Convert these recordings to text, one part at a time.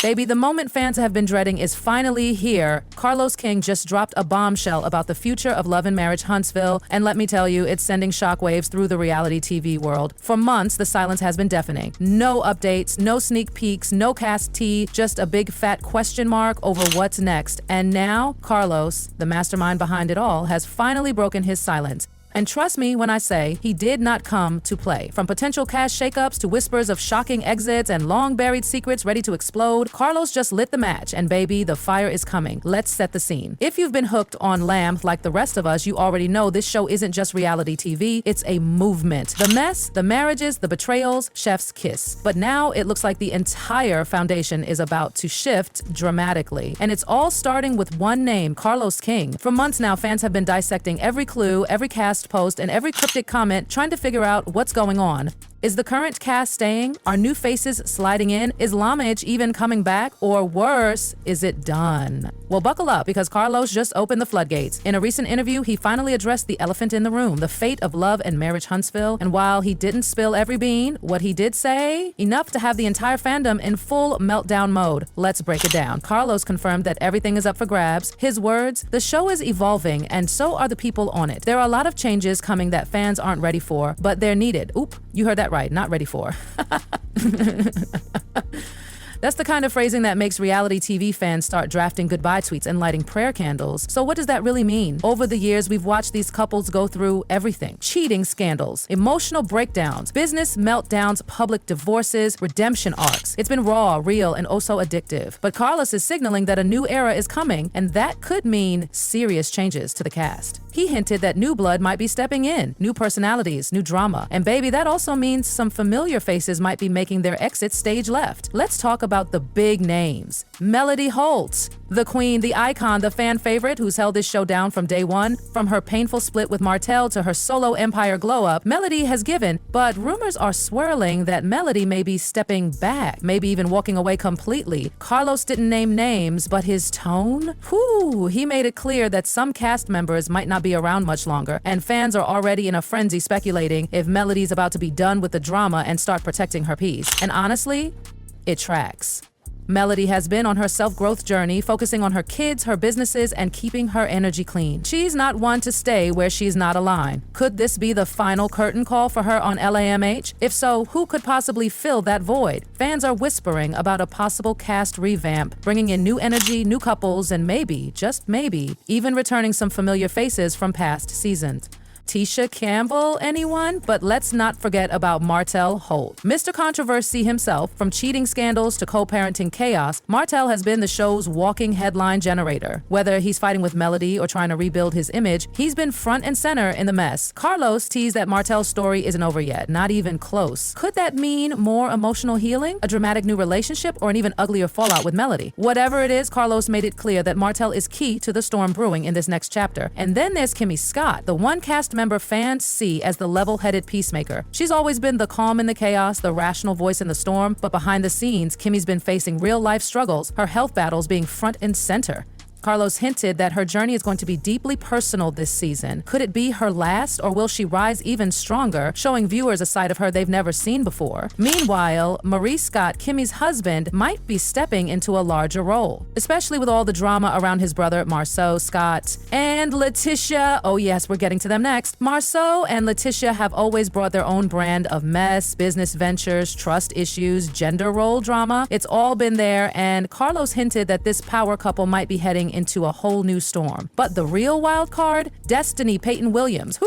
Baby, the moment fans have been dreading is finally here. Carlos King just dropped a bombshell about the future of Love and Marriage Huntsville, and let me tell you, it's sending shockwaves through the reality TV world. For months, the silence has been deafening. No updates, no sneak peeks, no cast tea, just a big fat question mark over what's next. And now, Carlos, the mastermind behind it all, has finally broken his silence. And trust me when I say he did not come to play. From potential cast shakeups to whispers of shocking exits and long-buried secrets ready to explode, Carlos just lit the match, and baby, the fire is coming. Let's set the scene. If you've been hooked on LAMH like the rest of us, you already know this show isn't just reality TV, it's a movement. The mess, the marriages, the betrayals, chef's kiss. But now it looks like the entire foundation is about to shift dramatically. And it's all starting with one name, Carlos King. For months now, fans have been dissecting every clue, every cast post, and every cryptic comment, trying to figure out what's going on. Is the current cast staying? Are new faces sliding in? Is LAMH even coming back? Or worse, is it done? Well, buckle up, because Carlos just opened the floodgates. In a recent interview, he finally addressed the elephant in the room, the fate of Love and Marriage Huntsville. And while he didn't spill every bean, what he did say, enough to have the entire fandom in full meltdown mode. Let's break it down. Carlos confirmed that everything is up for grabs. His words, the show is evolving, and so are the people on it. There are a lot of changes coming that fans aren't ready for, but they're needed. Oop, you heard that right, not ready for. That's the kind of phrasing that makes reality TV fans start drafting goodbye tweets and lighting prayer candles. So what does that really mean? Over the years, we've watched these couples go through everything. Cheating scandals, emotional breakdowns, business meltdowns, public divorces, redemption arcs. It's been raw, real, and oh so addictive. But Carlos is signaling that a new era is coming, and that could mean serious changes to the cast. He hinted that new blood might be stepping in, new personalities, new drama. And baby, that also means some familiar faces might be making their exit stage left. Let's talk about the big names. Melody Holt, the queen, the icon, the fan favorite who's held this show down from day one. From her painful split with Martell to her solo empire glow-up, Melody has given, but rumors are swirling that Melody may be stepping back, maybe even walking away completely. Carlos didn't name names, but his tone? Whew, he made it clear that some cast members might not be around much longer, and fans are already in a frenzy speculating if Melody's about to be done with the drama and start protecting her peace. And honestly, it tracks. Melody has been on her self-growth journey, focusing on her kids, her businesses, and keeping her energy clean. She's not one to stay where she's not aligned. Could this be the final curtain call for her on LAMH? If so, who could possibly fill that void? Fans are whispering about a possible cast revamp, bringing in new energy, new couples, and maybe, just maybe, even returning some familiar faces from past seasons. Tisha Campbell, anyone? But let's not forget about Martell Holt. Mr. Controversy himself, from cheating scandals to co-parenting chaos, Martell has been the show's walking headline generator. Whether he's fighting with Melody or trying to rebuild his image, he's been front and center in the mess. Carlos teased that Martell's story isn't over yet, not even close. Could that mean more emotional healing, a dramatic new relationship, or an even uglier fallout with Melody? Whatever it is, Carlos made it clear that Martell is key to the storm brewing in this next chapter. And then there's Kimmi Scott, the one cast member fans see as the level-headed peacemaker. She's always been the calm in the chaos, the rational voice in the storm, but behind the scenes, Kimmi's been facing real-life struggles, her health battles being front and center. Carlos hinted that her journey is going to be deeply personal this season. Could it be her last, or will she rise even stronger, showing viewers a side of her they've never seen before? Meanwhile, Marie Scott, Kimmi's husband, might be stepping into a larger role, especially with all the drama around his brother Marceau Scott and Letitia. Oh yes, we're getting to them next. Marceau and Letitia have always brought their own brand of mess, business ventures, trust issues, gender role drama. It's all been there, and Carlos hinted that this power couple might be heading into a whole new storm. But the real wild card? Destiny Peyton Williams.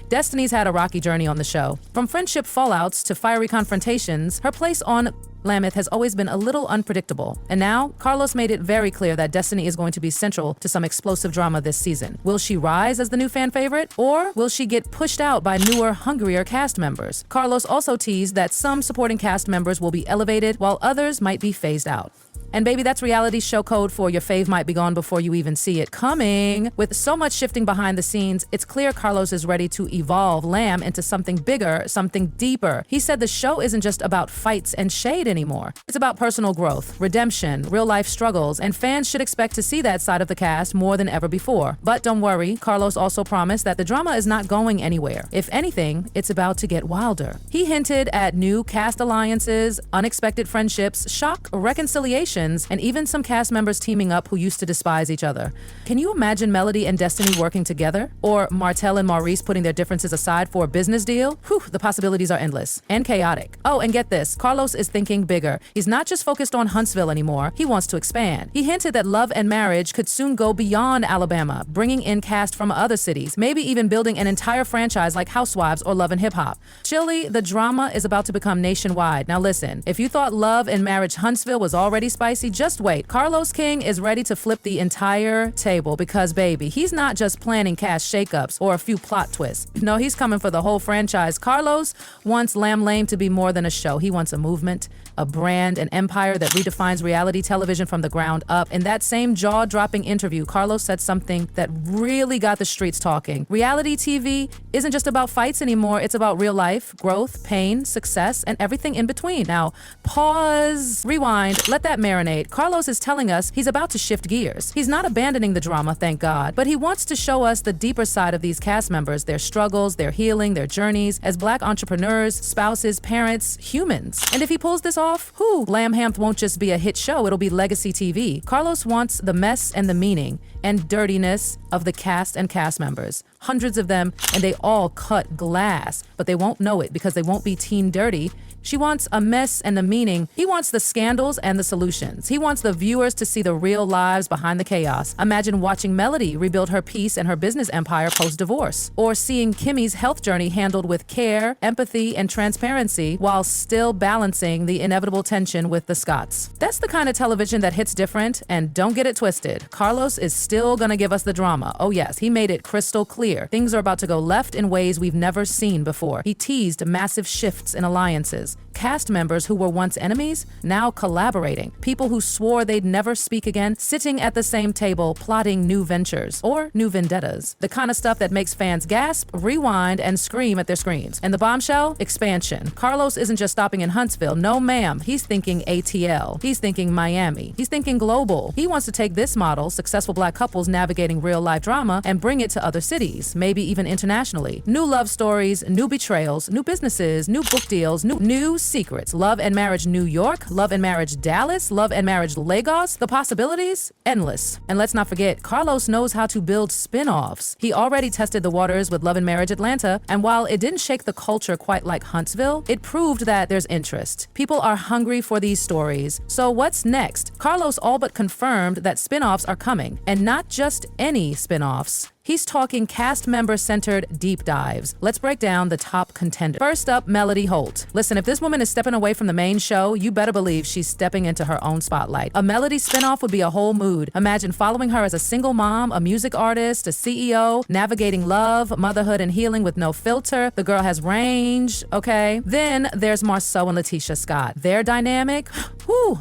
Destiny's had a rocky journey on the show. From friendship fallouts to fiery confrontations, her place on LAMH has always been a little unpredictable. And now, Carlos made it very clear that Destiny is going to be central to some explosive drama this season. Will she rise as the new fan favorite? Or will she get pushed out by newer, hungrier cast members? Carlos also teased that some supporting cast members will be elevated while others might be phased out. And baby, that's reality show code for your fave might be gone before you even see it coming. With so much shifting behind the scenes, it's clear Carlos is ready to evolve LAMH into something bigger, something deeper. He said the show isn't just about fights and shade anymore. It's about personal growth, redemption, real-life struggles, and fans should expect to see that side of the cast more than ever before. But don't worry, Carlos also promised that the drama is not going anywhere. If anything, it's about to get wilder. He hinted at new cast alliances, unexpected friendships, shock reconciliations, and even some cast members teaming up who used to despise each other. Can you imagine Melody and Destiny working together? Or Martell and Maurice putting their differences aside for a business deal? Whew, the possibilities are endless and chaotic. Oh, and get this, Carlos is thinking bigger. He's not just focused on Huntsville anymore, he wants to expand. He hinted that Love and Marriage could soon go beyond Alabama, bringing in cast from other cities, maybe even building an entire franchise like Housewives or Love and Hip Hop. Chilly, the drama is about to become nationwide. Now listen, if you thought Love and Marriage Huntsville was already spicy, just wait. Carlos King is ready to flip the entire table because, baby, he's not just planning cast shakeups or a few plot twists. No, he's coming for the whole franchise. Carlos wants LAMH to be more than a show. He wants a movement, a brand, an empire that redefines reality television from the ground up. In that same jaw-dropping interview, Carlos said something that really got the streets talking. Reality TV isn't just about fights anymore. It's about real life, growth, pain, success, and everything in between. Now, pause, rewind, let that marinate. Carlos is telling us he's about to shift gears. He's not abandoning the drama, thank God, but he wants to show us the deeper side of these cast members, their struggles, their healing, their journeys as Black entrepreneurs, spouses, parents, humans. And if he pulls this off, LAMH won't just be a hit show, it'll be legacy TV. Carlos wants the mess and the meaning and dirtiness of the cast and cast members. Hundreds of them, and they all cut glass, but they won't know it because they won't be teen dirty. She wants a mess and the meaning. He wants the scandals and the solutions. He wants the viewers to see the real lives behind the chaos. Imagine watching Melody rebuild her peace and her business empire post-divorce, or seeing Kimmi's health journey handled with care, empathy, and transparency while still balancing the inevitable tension with the Scotts. That's the kind of television that hits different, and don't get it twisted. Carlos is still gonna give us the drama. Oh yes, he made it crystal clear. Things are about to go left in ways we've never seen before. He teased massive shifts in alliances. Cast members who were once enemies, now collaborating. People who swore they'd never speak again, sitting at the same table, plotting new ventures or new vendettas. The kind of stuff that makes fans gasp, rewind, and scream at their screens. And the bombshell? Expansion. Carlos isn't just stopping in Huntsville. No, ma'am. He's thinking ATL. He's thinking Miami. He's thinking global. He wants to take this model, successful Black couples navigating real-life drama, and bring it to other cities, maybe even internationally. New love stories, new betrayals, new businesses, new book deals, new secrets. Love and Marriage New York, Love and Marriage Dallas, Love and Marriage Lagos. The possibilities? Endless. And let's not forget, Carlos knows how to build spin-offs. He already tested the waters with Love and Marriage Atlanta, and while it didn't shake the culture quite like Huntsville, it proved that there's interest. People are hungry for these stories. So what's next? Carlos all but confirmed that spin-offs are coming, and not just any spin-offs. He's talking cast member-centered deep dives. Let's break down the top contenders. First up, Melody Holt. Listen, if this woman is stepping away from the main show, you better believe she's stepping into her own spotlight. A Melody spinoff would be a whole mood. Imagine following her as a single mom, a music artist, a CEO, navigating love, motherhood, and healing with no filter. The girl has range, okay? Then there's Marceau and Letitia Scott. Their dynamic,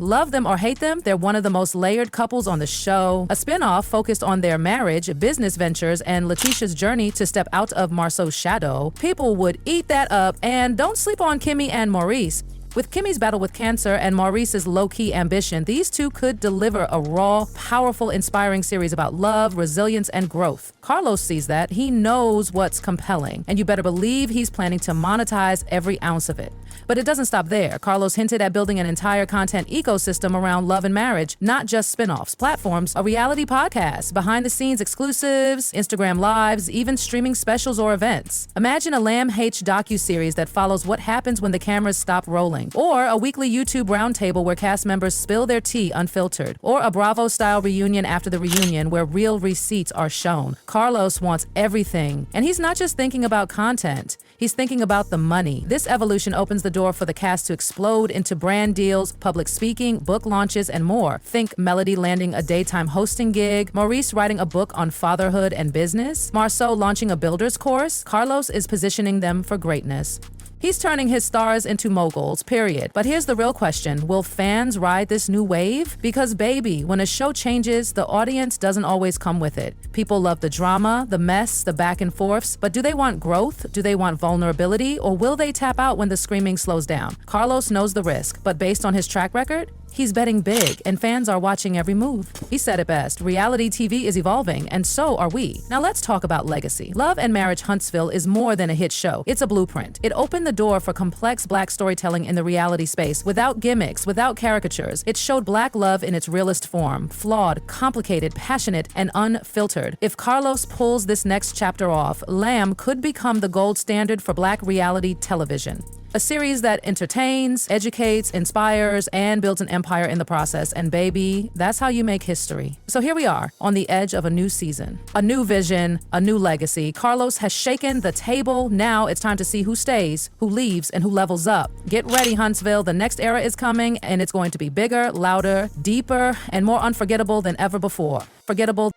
love them or hate them, they're one of the most layered couples on the show. A spinoff focused on their marriage, business ventures, and Letitia's journey to step out of Marceau's shadow. People would eat that up, and don't sleep on Kimmi and Maurice. With Kimmi's battle with cancer and Maurice's low-key ambition, these two could deliver a raw, powerful, inspiring series about love, resilience, and growth. Carlos sees that. He knows what's compelling, and you better believe he's planning to monetize every ounce of it. But it doesn't stop there. Carlos hinted at building an entire content ecosystem around Love and Marriage, not just spin-offs, platforms, a reality podcast, behind-the-scenes exclusives, Instagram lives, even streaming specials or events. Imagine a LAMH docuseries that follows what happens when the cameras stop rolling, or a weekly YouTube roundtable where cast members spill their tea unfiltered, or a Bravo-style reunion after the reunion where real receipts are shown. Carlos wants everything, and he's not just thinking about content. He's thinking about the money. This evolution opens the door for the cast to explode into brand deals, public speaking, book launches, and more. Think Melody landing a daytime hosting gig, Maurice writing a book on fatherhood and business, Marceau launching a builder's course. Carlos is positioning them for greatness. He's turning his stars into moguls, period. But here's the real question. Will fans ride this new wave? Because baby, when a show changes, the audience doesn't always come with it. People love the drama, the mess, the back and forths, but do they want growth? Do they want vulnerability? Or will they tap out when the screaming slows down? Carlos knows the risk, but based on his track record, he's betting big, and fans are watching every move. He said it best, reality TV is evolving, and so are we. Now let's talk about legacy. Love and Marriage Huntsville is more than a hit show. It's a blueprint. It opened the door for complex Black storytelling in the reality space, without gimmicks, without caricatures. It showed Black love in its realest form, flawed, complicated, passionate, and unfiltered. If Carlos pulls this next chapter off, LAMH could become the gold standard for Black reality television. A series that entertains, educates, inspires, and builds an empire in the process. And baby, that's how you make history. So here we are, on the edge of a new season, a new vision, a new legacy. Carlos has shaken the table. Now it's time to see who stays, who leaves, and who levels up. Get ready, Huntsville. The next era is coming, and it's going to be bigger, louder, deeper, and more unforgettable than ever before. Forgettable